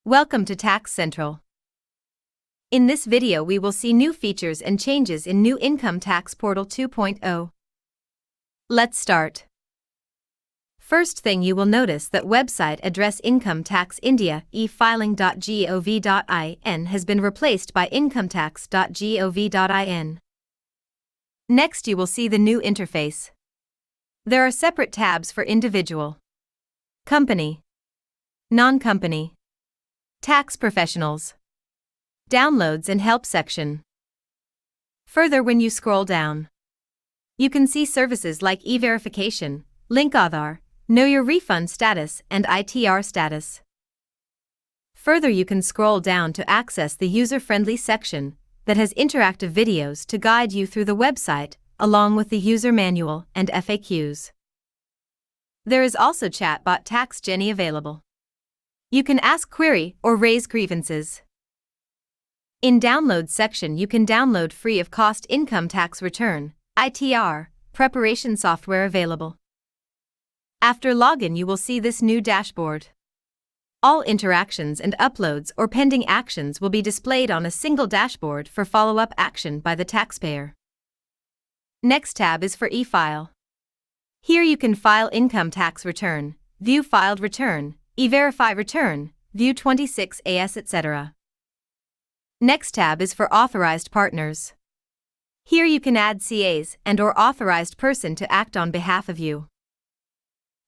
Welcome to Tax Central. In this video we will see new features and changes in new Income Tax Portal 2.0. Let's start. First thing you will notice that website address Income Tax India efiling.gov.in has been replaced by incometax.gov.in. Next you will see the new interface. There are separate tabs for individual, company, non-company, tax professionals, downloads and help section. Further, when you scroll down, you can see services like e-verification, link Aadhaar, know your refund status and ITR status. Further, you can scroll down to access the user-friendly section that has interactive videos to guide you through the website along with the user manual and FAQs. There is also chatbot Tax Jenny available. You can ask query or raise grievances. In download section you can download free of cost income tax return, ITR, preparation software available. After login you will see this new dashboard. All interactions and uploads or pending actions will be displayed on a single dashboard for follow-up action by the taxpayer. Next tab is for e-file. Here you can file income tax return, view filed return, e-verify return, view 26AS etc. Next tab is for authorized partners. Here you can add CAs and or authorized person to act on behalf of you.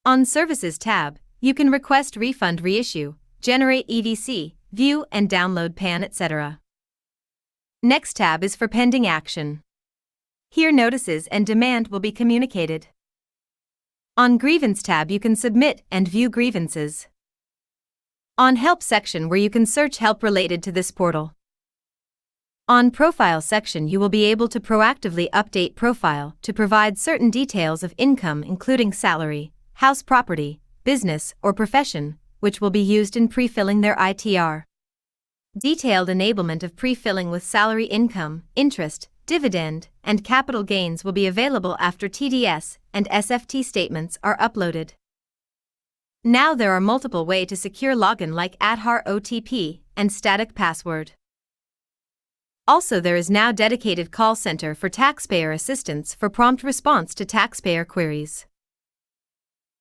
On Services tab, you can request refund reissue, generate EDC, view and download PAN etc. Next tab is for pending action. Here notices and demand will be communicated. On Grievance tab you can submit and view grievances. On Help section where you can search help related to this portal. On Profile section you will be able to proactively update profile to provide certain details of income including salary, house property, business or profession, which will be used in pre-filling their ITR. Detailed enablement of pre-filling with salary income, interest, dividend, and capital gains will be available after TDS and SFT statements are uploaded. Now there are multiple ways to secure login like Aadhaar OTP and static password. Also there is now dedicated call center for taxpayer assistance for prompt response to taxpayer queries.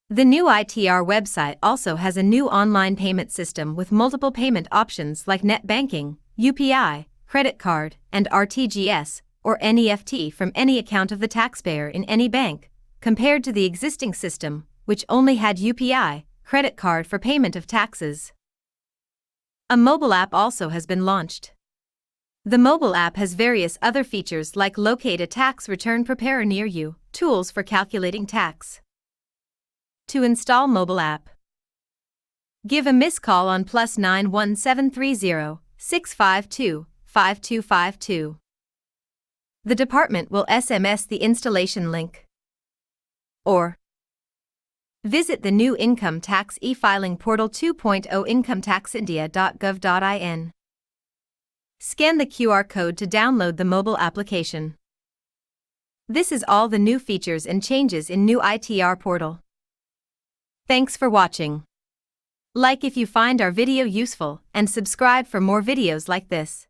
The new ITR website also has a new online payment system with multiple payment options like net banking, UPI, credit card, and RTGS or NEFT from any account of the taxpayer in any bank, compared to the existing system, which only had UPI, credit card for payment of taxes. A mobile app also has been launched. The mobile app has various other features like locate a tax return preparer near you, tools for calculating tax. To install mobile app, give a missed call on +9 1730 652 5252. The department will SMS the installation link. Or visit the new Income Tax e-filing portal 2.0 incometaxindia.gov.in. Scan the QR code to download the mobile application. This is all the new features and changes in new ITR portal. Thanks for watching. Like if you find our video useful and subscribe for more videos like this.